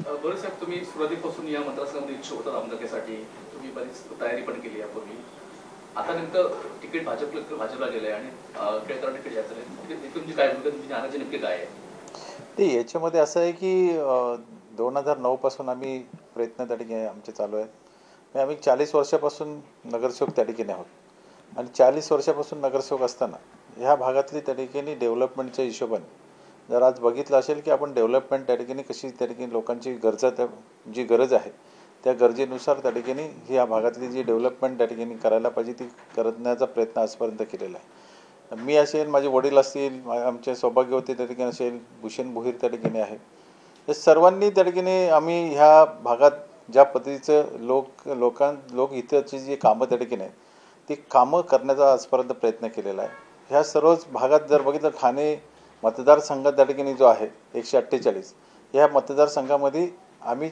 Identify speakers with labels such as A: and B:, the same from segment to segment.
A: बरं साहेब, तुम्ही सुरुवातीपासून या मतदारसंघामध्ये इच्छुक होता आमदारकीसाठी, तुम्ही बरीच तयारी पण केली यापूर्वी. आता नेमकं तिकीट भाजपला गेलंय आणि केळकरांना तिकीट द्यायचं आहे. तुमची काय भूमिका, तुमची जाण्याची नक्की काय आहे?
B: ते याच्यामध्ये असं आहे की 2009 पासून आम्ही प्रयत्न त्या ठिकाणी आमचे चालू आहेत. आम्ही 40 वर्षापासून नगरसेवक त्या ठिकाणी आहोत आणि 40 वर्षापासून नगरसेवक असताना ह्या भागातली त्या ठिकाणी डेव्हलपमेंटच्या हिशोबाने जर आज बघितलं असेल की आपण डेव्हलपमेंट त्या ठिकाणी कशी त्या ठिकाणी लोकांची जी गरज आहे त्या गरजेनुसार त्या ठिकाणी ही या भागातली जी डेव्हलपमेंट त्या ठिकाणी करायला पाहिजे ती करण्याचा प्रयत्न आजपर्यंत केलेला आहे. मी असेल, माझे वडील असतील, आमचे सौभाग्यवती त्या ठिकाणी असेल, भूषण भोईर त्या ठिकाणी आहे, हे सर्वांनी त्या ठिकाणी आम्ही ह्या भागात ज्या पद्धतीचं लोक इथंची जी कामं त्या ठिकाणी आहेत ती कामं करण्याचा आजपर्यंत प्रयत्न केलेला आहे. ह्या सर्वच भागात जर बघितलं, ठाणे मतदारसंघ त्या ठिकाणी जो आहे 148, ह्या मतदारसंघामध्ये आम्ही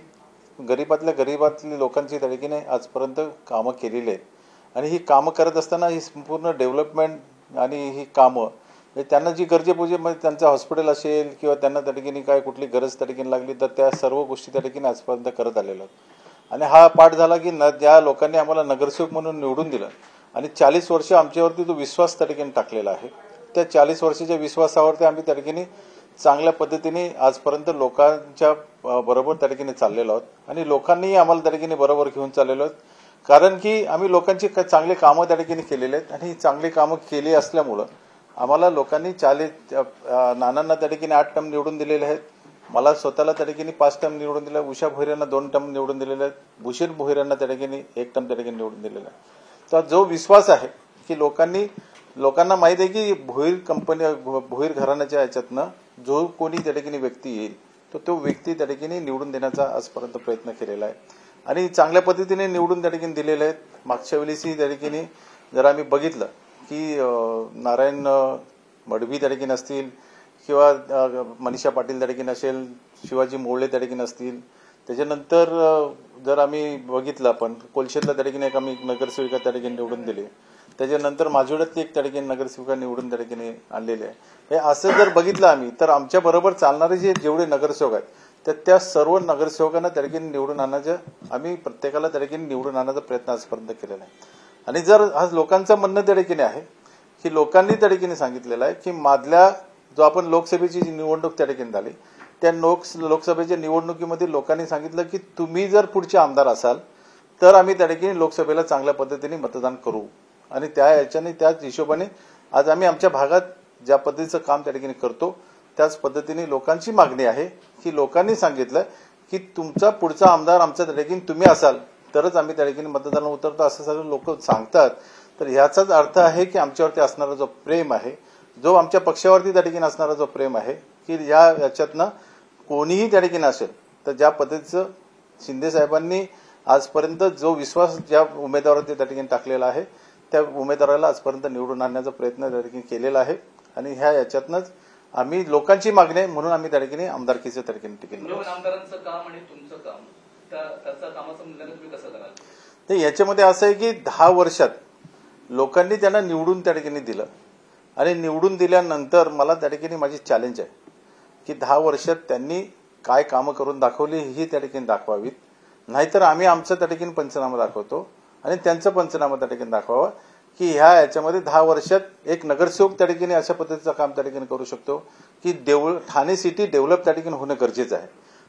B: गरीबातली लोकांची त्या ठिकाणी आजपर्यंत कामं केलेली आहेत आणि ही कामं करत असताना ही संपूर्ण डेव्हलपमेंट आणि ही कामं त्यांना जी गरजेपोजे म्हणजे त्यांचं हॉस्पिटल असेल किंवा त्यांना त्या ठिकाणी काय कुठली गरज त्या ठिकाणी लागली तर त्या सर्व गोष्टी त्या ठिकाणी आजपर्यंत करत आलेलो आहेत. आणि हा पाठ झाला की ज्या लोकांनी आम्हाला नगरसेवक म्हणून निवडून दिलं आणि 40 वर्ष आमच्यावरती जो विश्वास त्या ठिकाणी टाकलेला आहे, त्या 40 वर्षाच्या विश्वासावरती आम्ही त्या ठिकाणी चांगल्या पद्धतीने आजपर्यंत लोकांच्या बरोबर त्या ठिकाणी चाललेलो आहोत आणि लोकांनीही आम्हाला त्या ठिकाणी बरोबर घेऊन चाललेलो आहोत. कारण की आम्ही लोकांची चांगली कामं त्या ठिकाणी केलेली आहेत आणि ही चांगली कामं केली असल्यामुळं आम्हाला लोकांनी नानांना त्या ठिकाणी 8 टर्म निवडून दिलेले आहेत, मला स्वतःला त्या ठिकाणी 5 टर्म निवडून दिले, उषा भोईरांना 2 टर्म निवडून दिलेले आहेत, भूषण भोईरांना त्या ठिकाणी 1 टर्म त्या ठिकाणी निवडून दिलेला आहे. तर जो विश्वास आहे की लोकांना माहिती आहे की भोईर घराण्याच्या याच्यातनं जो कोणी त्या ठिकाणी व्यक्ती येईल तो व्यक्ती त्या ठिकाणी निवडून देण्याचा आजपर्यंत प्रयत्न केलेला आहे आणि चांगल्या पद्धतीने निवडून त्या ठिकाणी दिलेले आहेत. मागच्या वेळेसही त्या ठिकाणी जर आम्ही बघितलं की नारायण मडवी त्या ठिकाणी असतील किंवा मनीषा पाटील त्या ठिकाणी असेल, शिवाजी मोळे त्या ठिकाणी असतील, त्याच्यानंतर जर आम्ही बघितलं आपण कोलशेतला त्या ठिकाणी एक आम्ही नगरसेविका त्या ठिकाणी निवडून दिली, त्याच्यानंतर माझोड्यात एक त्या ठिकाणी नगरसेविका निवडून त्या ठिकाणी आणलेले आहे. हे असं जर बघितलं आम्ही तर आमच्या बरोबर चालणारे जेवढे नगरसेवक आहेत त्या सर्व नगरसेवकांना त्या ठिकाणी निवडून आणायचं, आम्ही प्रत्येकाला त्या ठिकाणी निवडून आणण्याचा प्रयत्न आजपर्यंत केलेला आहे. आणि जर आज लोकांचं म्हणणं त्या ठिकाणी आहे की लोकांनी त्या ठिकाणी सांगितलेलं आहे की मागल्या जो आपण लोकसभेची जी निवडणूक त्या ठिकाणी झाली त्या लोकसभेच्या निवडणुकीमध्ये लोकांनी सांगितलं की तुम्ही जर पुढचे आमदार असाल तर आम्ही त्या ठिकाणी लोकसभेला चांगल्या पद्धतीने मतदान करू आणि त्याच हिशोबाने आज आम्ही आमच्या भागात ज्या पद्धतीचं काम त्या ठिकाणी करतो त्याच पद्धतीने लोकांची मागणी आहे की लोकांनी सांगितलं की तुमचा पुढचा आमदार आमच्या त्या ठिकाणी तुम्ही असाल तरच आम्ही त्या ठिकाणी मतदानाला उतरतो असं सर्व लोक सांगतात. तर ह्याचाच अर्थ आहे की आमच्यावरती असणारा जो प्रेम आहे, जो आमच्या पक्षावरती त्या ठिकाणी असणारा जो प्रेम आहे की याच्यातनं कोणीही त्या ठिकाणी असेल तर ज्या पद्धतीचं शिंदे साहेबांनी आजपर्यंत जो विश्वास ज्या उमेदवारांनी त्या ठिकाणी टाकलेला आहे त्या उमेदवाराला आजपर्यंत निवडून आणण्याचा प्रयत्न त्या ठिकाणी केलेला आहे आणि याच्यातनंच आम्ही लोकांची मागणी आहे म्हणून आम्ही त्या ठिकाणी आमदारकीचं त्या ठिकाणी टिकेल.
A: आमदारांचं काम आणि तुमचं काम त्याचं कामाचं मूल्यांकन तुम्ही कसं कराल?
B: तर याच्यामध्ये असं आहे की 10 वर्षात लोकांनी त्यांना निवडून त्या ठिकाणी दिलं आणि निवडून दिल्यानंतर मला त्या ठिकाणी माझी चॅलेंज आहे की 10 वर्षात त्यांनी काय कामं करून दाखवली ही त्या ठिकाणी दाखवावीत, नाहीतर आम्ही आमचं त्या ठिकाणी पंचनामा दाखवतो आणि त्यांचं पंचनामा त्या ठिकाणी दाखवावा की याच्यामध्ये 10 वर्षात एक नगरसेवक त्या ठिकाणी अशा पद्धतीचं काम त्या ठिकाणी करू शकतो की ठाणे सिटी डेव्हलप त्या ठिकाणी होणं गरजेचं आहे.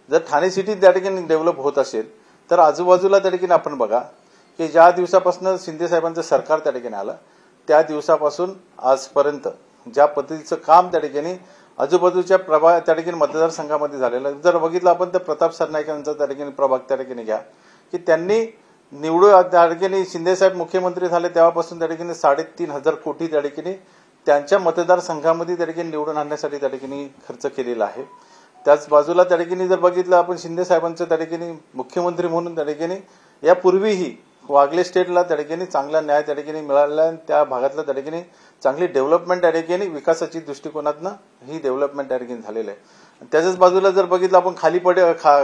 B: जर ठाणे सिटी त्या ठिकाणी डेव्हलप होत असेल तर आजूबाजूला त्या ठिकाणी आपण बघा की ज्या दिवसापासून शिंदे साहेबांचं सरकार त्या ठिकाणी आलं त्या दिवसापासून आजपर्यंत ज्या पद्धतीचं काम त्या ठिकाणी आजूबाजूच्या त्या ठिकाणी मतदारसंघामध्ये झालेलं जर बघितलं आपण तर प्रताप सरनाईकांचा त्या ठिकाणी प्रभाग त्या ठिकाणी घ्या की त्यांनी निवडून त्या ठिकाणी शिंदे साहेब मुख्यमंत्री झाले तेव्हापासून त्या ठिकाणी 3,500 कोटी त्या ठिकाणी त्यांच्या मतदारसंघामध्ये त्या ठिकाणी निवडून आणण्यासाठी त्या ठिकाणी खर्च केलेला आहे. त्याच बाजूला त्या ठिकाणी जर बघितलं आपण शिंदे साहेबांचं त्या ठिकाणी मुख्यमंत्री म्हणून त्या ठिकाणी यापूर्वीही वागले स्टेटला त्या ठिकाणी चांगला न्याय त्या ठिकाणी मिळाला आणि त्या भागातला त्या ठिकाणी चांगली डेव्हलपमेंट त्या ठिकाणी विकासाची दृष्टिकोनातनं ही डेव्हलपमेंट त्या ठिकाणी झालेलं आहे. त्याच्याच बाजूला जर बघितलं आपण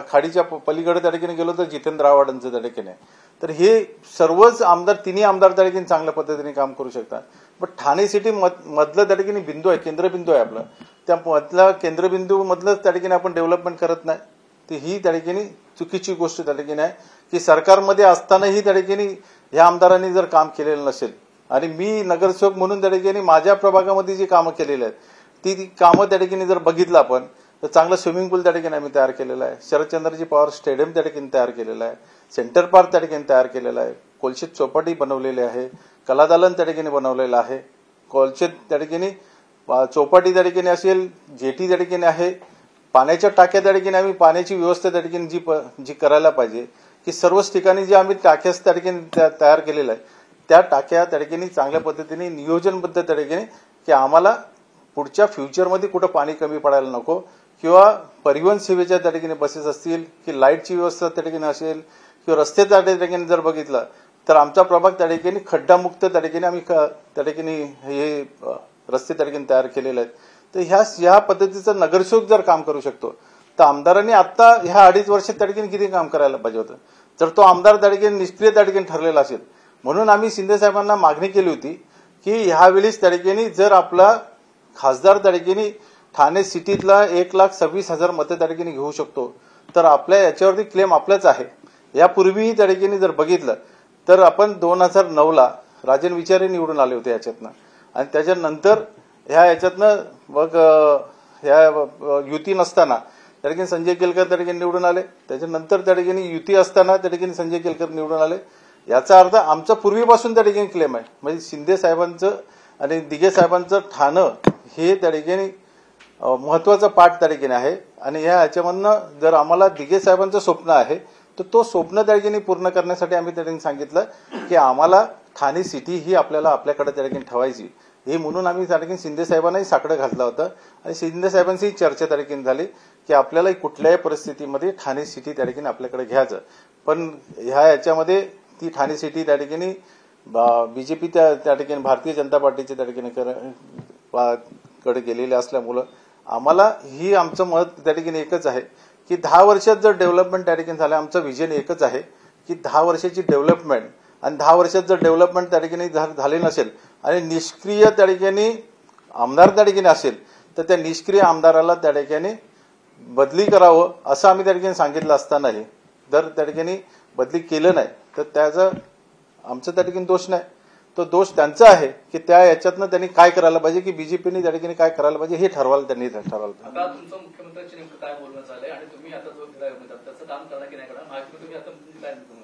B: खाडीच्या पलीकडे त्या ठिकाणी गेलो तर जितेंद्र आव्हाडांचं त्या ठिकाणी तर हे सर्वच आमदार तिन्ही आमदार त्या ठिकाणी चांगल्या पद्धतीने काम करू शकतात. पण ठाणे सिटी मधलं त्या ठिकाणी बिंदू आहे, केंद्रबिंदू आहे आपलं, त्या मधला केंद्रबिंदू मधलं त्या ठिकाणी आपण डेव्हलपमेंट करत नाही. ती ही त्या ठिकाणी चुकीची गोष्ट त्या ठिकाणी आहे की सरकारमध्ये असतानाही त्या ठिकाणी ह्या आमदारांनी जर काम केलेलं नसेल आणि मी नगरसेवक म्हणून त्या ठिकाणी माझ्या प्रभागामध्ये जी कामं केलेली आहेत ती कामं त्या ठिकाणी जर बघितलं आपण तर चांगलं स्विमिंग पूल त्या ठिकाणी आम्ही तयार केलेलं आहे, शरदचंद्रजी पवार स्टेडियम त्या ठिकाणी तयार केलेलं आहे, सेंटर पार्क त्या ठिकाणी तयार केलेलं आहे, कोलशेत चौपाटी बनवलेली आहे, कलादालन त्या ठिकाणी बनवलेलं आहे, कोलशेत त्या ठिकाणी चौपाटी त्या ठिकाणी असेल, जेटी त्या ठिकाणी आहे, पाण्याच्या टाक्या त्या ठिकाणी आम्ही पाण्याची व्यवस्था त्या ठिकाणी जी करायला पाहिजे की सर्वच ठिकाणी जे आम्ही टाक्या त्या ठिकाणी तयार केलेल्या आहे त्या टाक्या त्या ठिकाणी चांगल्या पद्धतीने नियोजनबद्ध त्या ठिकाणी की आम्हाला पुढच्या फ्युचरमध्ये कुठं पाणी कमी पडायला नको किंवा परिवहन सेवेच्या त्या ठिकाणी बसेस असतील की लाईटची व्यवस्था त्या ठिकाणी असेल किंवा रस्ते त्या ठिकाणी जर बघितलं तर आमचा प्रभाग त्या ठिकाणी खड्डामुक्त त्या ठिकाणी आम्ही त्या ठिकाणी हे रस्ते त्या ठिकाणी तयार केलेले आहेत. तर ह्या पद्धतीचं नगरसेवक जर काम करू शकतो तर आमदारांनी आता ह्या 2.5 वर्षात त्या ठिकाणी किती काम करायला पाहिजे होतं. जर तो आमदार त्या ठिकाणी निष्क्रिय त्या ठिकाणी ठरलेला असेल म्हणून आम्ही शिंदे साहेबांना मागणी केली होती की ह्यावेळेस त्या ठिकाणी जर आपला खासदार त्या ठिकाणी ठाणे सिटीतला 1,26,000 मतं त्या ठिकाणी घेऊ शकतो तर आपल्या याच्यावरती क्लेम आपलाच आहे. यापूर्वीही त्या ठिकाणी जर बघितलं तर आपण 2009ला राजन विचारे निवडून आले होते याच्यातनं आणि त्याच्यानंतर ह्या याच्यातनं मग ह्या युती नसताना त्या ठिकाणी संजय केलकर त्या ठिकाणी निवडून आले, त्याच्यानंतर त्या ठिकाणी युती असताना त्या ठिकाणी संजय केलकर निवडून आले. याचा अर्थ आमचा पूर्वीपासून त्या ठिकाणी क्लेम आहे म्हणजे शिंदे साहेबांचं आणि दिघे साहेबांचं ठाणं हे त्या ठिकाणी महत्वाचा पाठ त्या ठिकाणी आहे आणि ह्याच्यामधनं जर आम्हाला दिघे साहेबांचं स्वप्न आहे तर तो स्वप्न त्या ठिकाणी पूर्ण करण्यासाठी आम्ही त्या ठिकाणी सांगितलं की आम्हाला ठाणे सिटी ही आपल्याला आपल्याकडे त्या ठिकाणी ठेवायची हे म्हणून आम्ही त्या ठिकाणी शिंदे साहेबांनाही साकडं घातलं होतं आणि शिंदे साहेबांची चर्चा त्या ठिकाणी झाली की आपल्याला कुठल्याही परिस्थितीमध्ये ठाणे सिटी त्या ठिकाणी आपल्याकडे घ्यायचं. पण याच्यामध्ये ती ठाणे सिटी त्या ठिकाणी बीजेपी त्या ठिकाणी भारतीय जनता पार्टीच्या त्या ठिकाणी कडे गेलेले असल्यामुळं आम्हाला ही आमचं मत त्या ठिकाणी एकच आहे की 10 वर्षात जर डेव्हलपमेंट त्या ठिकाणी झालं आमचं विजन एकच आहे की 10 वर्षाची डेव्हलपमेंट आणि 10 वर्षात जर डेव्हलपमेंट त्या ठिकाणी झाले नसेल आणि निष्क्रिय त्या ठिकाणी आमदार त्या ठिकाणी असेल तर त्या निष्क्रिय आमदाराला त्या ठिकाणी बदली करावं असं आम्ही त्या ठिकाणी सांगितलं असतानाही जर त्या ठिकाणी बदली केलं नाही तर त्याचा आमचा त्या ठिकाणी दोष नाही, तो दोष त्यांचा आहे की त्या याच्यातनं त्यांनी काय करायला पाहिजे की बीजेपीने त्या ठिकाणी काय करायला पाहिजे हे ठरवायला त्यांनी ठरवलं.
A: आता तुमचं मुख्यमंत्र्यांची नेमकं काय बोलणं झालंय आणि तुम्ही आता जो त्याचं काम करणार की नाही करणार माहिती तुम्ही आता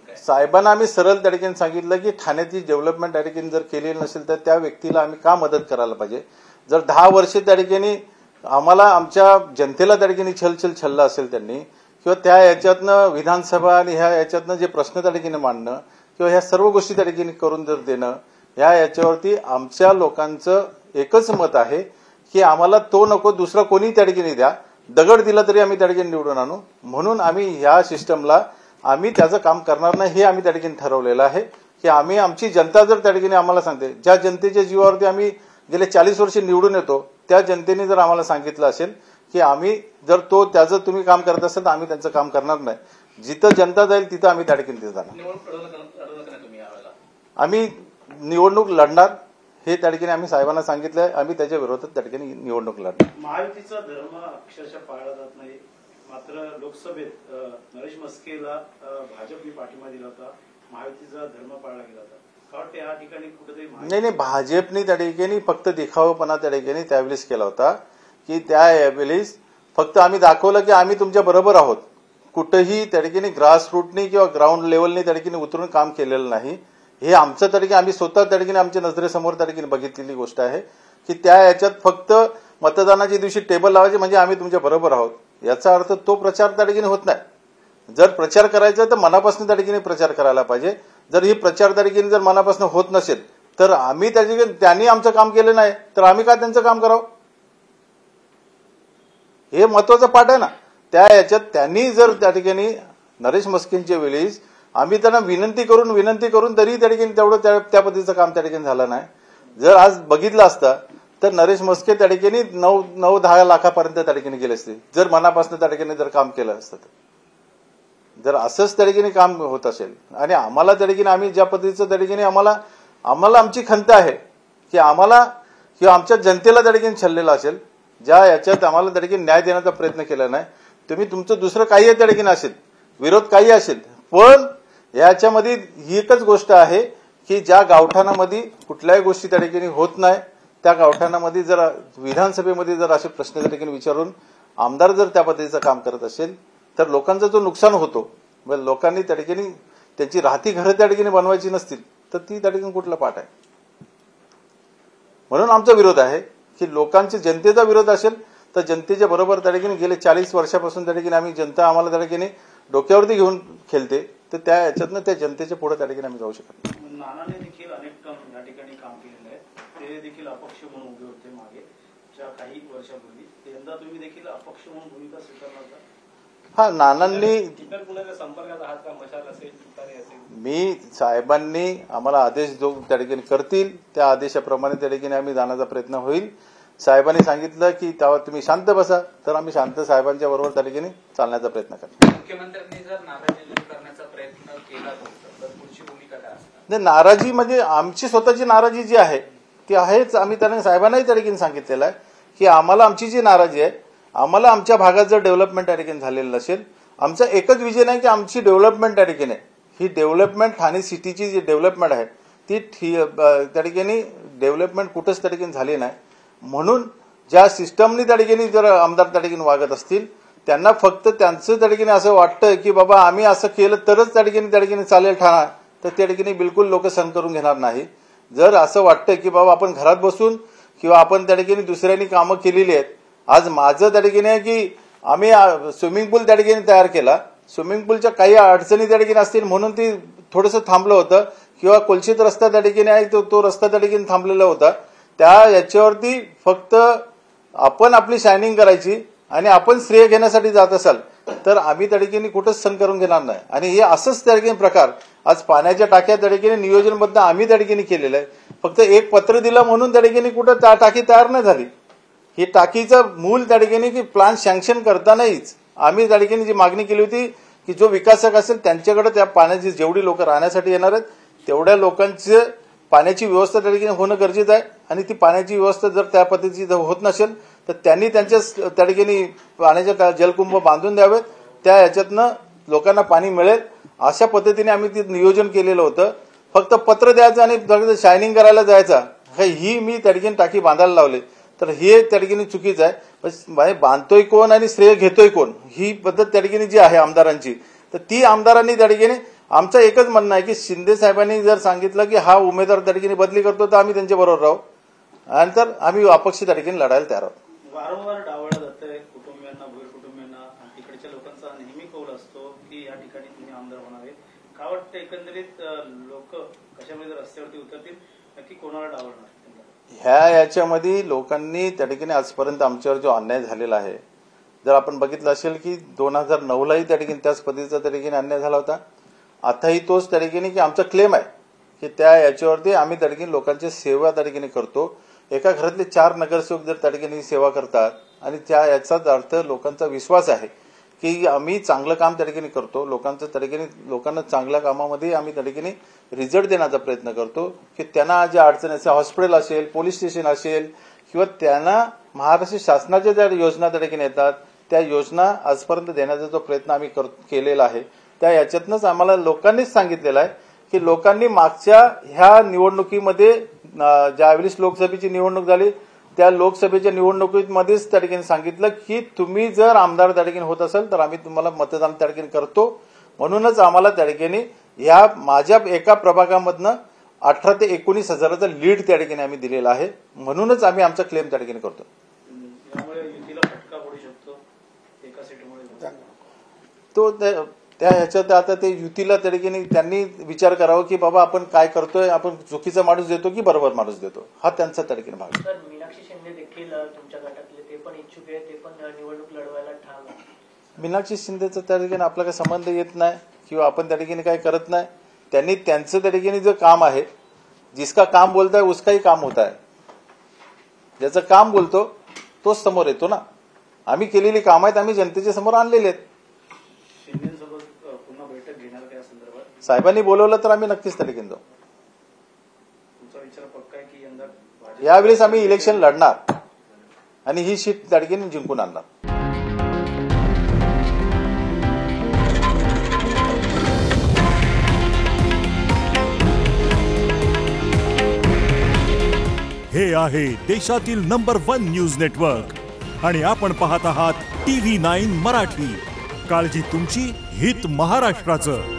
A: काय
B: साहेबांना आम्ही सरळ त्या ठिकाणी सांगितलं की ठाण्याची डेव्हलपमेंट त्या ठिकाणी जर केलेली नसेल तर त्या व्यक्तीला आम्ही का मदत करायला पाहिजे. जर 10 वर्षे त्या ठिकाणी आम्हाला आमच्या जनतेला त्या ठिकाणी छलछल्लं असेल त्यांनी किंवा त्या याच्यातनं विधानसभा आणि ह्या याच्यातनं जे प्रश्न त्या ठिकाणी मांडणं किंवा ह्या सर्व गोष्टी त्या ठिकाणी करून जर देणं याच्यावरती आमच्या लोकांचं एकच मत आहे की आम्हाला तो नको दुसरा कोणी त्या ठिकाणी द्या, दगड दिला तरी आम्ही त्या ठिकाणी निवडून आणू म्हणून आम्ही ह्या सिस्टमला आम्ही त्याचं काम करणार नाही हे आम्ही त्या ठिकाणी ठरवलेलं आहे की आम्ही आमची जनता जर त्या ठिकाणी आम्हाला सांगते ज्या जनतेच्या जीवावरती आम्ही गेले 40 वर्ष निवडून येतो त्या जनतेने जर आम्हाला सांगितलं असेल की आम्ही जर त्याचं तुम्ही काम करत असेल तर आम्ही त्यांचं काम करणार नाही, जिथं जनता जाईल तिथं आम्ही त्या ठिकाणी तिथं जाणार. आम्ही निवडणूक लढणार हे त्या ठिकाणी आम्ही साहेबांना सांगितलंय, आम्ही त्याच्या विरोधात त्या ठिकाणी निवडणूक लढणार.
C: महायुतीचा धर्म अक्षरशः पाळला जात नाही मात्र लोकसभेत नरेश मस्केला भाजपने पाठिंबा दिला होता, महायुतीचा धर्म पाळला गेला होता. या ठिकाणी कुठेतरी
B: नाही भाजपने त्या ठिकाणी फक्त दिखावपणा त्या ठिकाणी त्यावेळेस केला होता की त्यावेळेस फक्त आम्ही दाखवलं की आम्ही तुमच्या बरोबर आहोत, कुठेही त्या ठिकाणी ग्रासरूटनी किंवा ग्राउंड लेवलनी त्या ठिकाणी उतरून काम केलेलं नाही. हे आमचं त्या ठिकाणी आम्ही स्वतः त्या ठिकाणी आमच्या नजरेसमोर त्या ठिकाणी बघितलेली गोष्ट आहे की त्या याच्यात फक्त मतदानाच्या दिवशी टेबल लावायचे म्हणजे आम्ही तुमच्या बरोबर आहोत याचा अर्थ तो प्रचार त्या ठिकाणी होत नाही. जर प्रचार करायचा तर मनापासून त्या ठिकाणी प्रचार करायला पाहिजे. जर ही प्रचार त्या ठिकाणी जर मनापासून होत नसेल तर आम्ही त्या ठिकाणी त्यांनी आमचं काम केलं नाही तर आम्ही काय त्यांचं काम करावं हे महत्वाचं पाठ आहे ना. त्या याच्यात त्यांनी जर त्या ठिकाणी नरेश मस्केंच्या वेळेस आम्ही त्यांना विनंती करून तरी त्या ठिकाणी तेवढं त्या पद्धतीचं काम त्या ठिकाणी झालं नाही. जर आज बघितलं असतं तर नरेश मस्के त्या ठिकाणी 9-10 लाखापर्यंत त्या ठिकाणी गेले असते जर मनापासून त्या ठिकाणी जर काम केलं असतं. जर असंच त्या ठिकाणी काम होत असेल आणि आम्हाला त्या ठिकाणी आम्ही ज्या पद्धतीचं त्या ठिकाणी आम्हाला आमची खंत आहे की आम्हाला किंवा आमच्या जनतेला त्या ठिकाणी छललेलं असेल ज्या याच्यात आम्हाला त्या ठिकाणी न्याय देण्याचा प्रयत्न केला नाही तुम्ही तुमचं दुसरं काही त्या ठिकाणी असेल, विरोध काही असेल, पण याच्यामध्ये ही एकच गोष्ट आहे की ज्या गावठाणामध्ये कुठल्याही गोष्टी त्या ठिकाणी होत नाही, त्या गावठाणामध्ये जर विधानसभेमध्ये जर असे प्रश्न त्या ठिकाणी विचारून आमदार जर त्या पद्धतीचं काम करत असेल तर लोकांचा जो नुकसान होतो, लोकांनी त्या ठिकाणी त्यांची राहती घरं त्या ठिकाणी बनवायची नसतील तर ती त्या ठिकाणी कुठला पाठ आहे. म्हणून आमचा विरोध आहे की लोकांच्या जनतेचा विरोध असेल तर जनतेच्या बरोबर त्या ठिकाणी गेले 40 वर्षापासून त्या ठिकाणी आम्ही जनता आम्हाला त्या ठिकाणी डोक्यावरती घेऊन खेळते, तर त्या याच्यातनं त्या जनतेच्या पुढे त्या ठिकाणी आम्ही जाऊ शकत नाही.
C: नानाने देखील अनेक टर्म या ठिकाणी काम केलेलं आहे. ते देखील अपक्ष म्हणून उभे होते मागे काही वर्षापूर्वी. यंदा तुम्ही देखील अपक्ष म्हणून भूमिका स्वीकारणार का?
B: हा, नानांनी
C: संपर्कात आहात का? मशाल असेल, तुतारी असेल?
B: मी साहेबांनी आम्हाला आदेश जो त्या ठिकाणी करतील त्या आदेशाप्रमाणे त्या ठिकाणी आम्ही जाण्याचा प्रयत्न होईल. साहेबांनी सांगितलं की तेव्हा तुम्ही शांत बसा, तर आम्ही शांत साहेबांच्या बरोबर त्या ठिकाणी चालण्याचा प्रयत्न करतो.
D: मुख्यमंत्र्यांनी जर नाराजी दूर करण्याचा प्रयत्न केला तर पुढची भूमिका काय असणार?
B: नाही, नाराजी म्हणजे आमची स्वतःची नाराजी जी आहे ती आहेच. आम्ही त्यांना साहेबांनाही त्या ठिकाणी सांगितलेलं आहे की आम्हाला आमची जी नाराजी आहे, आम्हाला आमच्या भागात जर डेव्हलपमेंट त्या ठिकाणी झालेलं नसेल, आमचा एकच विजन आहे की आमची डेव्हलपमेंट त्या ठिकाणी आहे. ही डेव्हलपमेंट ठाणे सिटीची जी डेव्हलपमेंट आहे ती त्या ठिकाणी डेव्हलपमेंट कुठंच त्या ठिकाणी झाली नाही. म्हणून ज्या सिस्टमनी त्या ठिकाणी जर आमदार त्या ठिकाणी वागत असतील त्यांना फक्त त्यांचं त्या ठिकाणी असं वाटतं की बाबा आम्ही असं केलं तरच त्या ठिकाणी चालेल ठाणा, तर त्या ठिकाणी बिलकुल लोक सहन करून घेणार नाही. जर असं वाटतं की बाबा आपण घरात बसून किंवा आपण त्या ठिकाणी दुसऱ्यांनी कामं केलेली आहेत, आज माझं त्या ठिकाणी आहे की आम्ही स्विमिंग पूल त्या ठिकाणी तयार केला, स्विमिंग पूलच्या काही अडचणी त्या ठिकाणी असतील म्हणून ती थोडंसं थांबलं होतं, किंवा कोलशीत रस्ता त्या ठिकाणी आहे तो रस्ता त्या ठिकाणी थांबलेला होता. त्या याच्यावरती फक्त आपण आपली शायनिंग करायची आणि आपण श्रेय घेण्यासाठी जात असाल तर आम्ही त्या ठिकाणी कुठंच सहन करून घेणार नाही. आणि हे असंच त्या ठिकाणी प्रकार आज पाण्याच्या टाक्या त्या ठिकाणी नियोजनबद्ध आम्ही त्या ठिकाणी केलेलं आहे. फक्त एक पत्र दिलं म्हणून त्या ठिकाणी कुठं टाकी तयार नाही झाली. ही टाकीचं मूल त्या ठिकाणी की प्लान सँक्शन करतानाच आम्ही त्या ठिकाणी जी मागणी केली होती की जो विकासक असेल त्यांच्याकडे त्या पाण्याची जेवढी लोक राहण्यासाठी येणार आहेत तेवढ्या लोकांची पाण्याची व्यवस्था त्या ठिकाणी होणं गरजेचं आहे. आणि ती पाण्याची व्यवस्था जर त्या पद्धतीची होत नसेल तर त्यांनी त्यांच्या त्या ठिकाणी पाण्याच्या जलकुंभ बांधून द्यावेत, त्या याच्यातनं लोकांना पाणी मिळेल अशा पद्धतीने आम्ही ते नियोजन केलेलं होतं. फक्त पत्र द्यायचं आणि शायनिंग करायला जायचा, ही मी त्या ठिकाणी टाकी बांधायला लावले, तर हे त्या ठिकाणी चुकीचं आहे. बांधतोय कोण आणि श्रेय घेतोय कोण ही पद्धत त्या ठिकाणी जी आहे आमदारांची, तर ती आमदारांनी त्या ठिकाणी आमचं एकच म्हणणं आहे की शिंदे साहेबांनी जर सांगितलं की हा उमेदवार त्या ठिकाणी बदली करतो तर आम्ही त्यांच्या बरोबर राहू, आणि तर आम्ही अपक्ष त्या ठिकाणी लढायला तयार आहोत.
C: वारंवार डावळलं जातंय कुटुंबियांना, भोईर कुटुंबियांना, आणि तिकडच्या लोकांचा नेहमी कौल असतो की या ठिकाणी तुम्ही आमदार होणार आहे. का वाटतं एकंदरीत लोक कशामध्ये रस्त्यावरती उतरतील, नक्की कोणाला डावळणार?
B: याच्यामध्ये लोकांनी त्या ठिकाणी आजपर्यंत आमच्यावर जो अन्याय झालेला आहे, जर आपण बघितलं असेल की 2009लाही त्या ठिकाणी त्याच पद्धतीचा त्या ठिकाणी अन्याय झाला होता. आताही तोच त्या ठिकाणी की आमचा क्लेम आहे की त्या याच्यावरती आम्ही त्या ठिकाणी लोकांची सेवा त्या ठिकाणी करतो. एका घरातले 4 नगरसेवक जर त्या ठिकाणी सेवा करतात आणि त्या याचाच अर्थ लोकांचा विश्वास आहे की आम्ही चांगलं काम त्या ठिकाणी करतो, लोकांचं त्या ठिकाणी लोकांना चांगल्या कामामध्ये आम्ही त्या ठिकाणी रिझल्ट देण्याचा प्रयत्न करतो की त्यांना ज्या अडचणी असेल, हॉस्पिटल असेल, पोलीस स्टेशन असेल, किंवा त्यांना महाराष्ट्र शासनाच्या ज्या योजना त्या ठिकाणी येतात त्या योजना आजपर्यंत देण्याचा जो प्रयत्न आम्ही केलेला आहे, त्या याच्यातनंच आम्हाला लोकांनीच सांगितलेलं आहे की लोकांनी मागच्या ह्या निवडणुकीमध्ये ज्यावेळेस लोकसभेची निवडणूक झाली त्या लोकसभेच्या निवडणुकीमध्येच त्या ठिकाणी सांगितलं की तुम्ही जर आमदार त्या ठिकाणी होत असाल तर आम्ही तुम्हाला मतदान त्या ठिकाणी करतो. म्हणूनच आम्हाला त्या ठिकाणी ह्या माझ्या एका प्रभागामधनं 18 ते 19 हजाराचा लीड त्या ठिकाणी आम्ही दिलेला आहे. म्हणूनच आम्ही आमचा क्लेम त्या ठिकाणी करतो.
C: यामुळे युतीला फटका पडू शकतो एका सीटमुळे.
B: तो त्या ह्याच्यात आता ते युतीला त्या ठिकाणी त्यांनी विचार करावा की बाबा आपण काय करतोय, आपण चुकीचा माणूस देतो की बरोबर माणूस देतो, हा त्यांचा त्या ठिकाणी भाग.
E: सर, मीनाक्षी शिंदे देखील तुमच्या गटातले ते पण इच्छुक आहे, ते पण निवडणूक लढवायला ठाम आहे.
B: मीनाक्षी शिंदेचा त्या ठिकाणी आपला काही संबंध येत नाही किंवा आपण त्या ठिकाणी काही करत नाही. त्यांनी त्यांचं त्या ठिकाणी जे काम आहे, जिसका काम बोलता है उसका ही काम होता है, ज्याचं काम बोलतो तोच समोर येतो ना. आम्ही केलेली काम आहेत आम्ही जनतेच्या समोर आणलेले आहेत.
C: शिंदेसोबत पुन्हा बैठक घेणार का या संदर्भात?
B: साहेबांनी बोलवलं तर आम्ही नक्कीच त्या ठिकाणी जाऊ.
C: तुमचा विचार पक्का आहे की यंदा
B: यावेळेस आम्ही इलेक्शन लढणार आणि ही सीट त्या ठिकाणी जिंकून आणणार.
F: आहे देशातील नंबर 1 न्यूज नेटवर्क आणि आपण पाहत आहात TV9 मराठी. काळजी तुमची, हित महाराष्ट्राचं.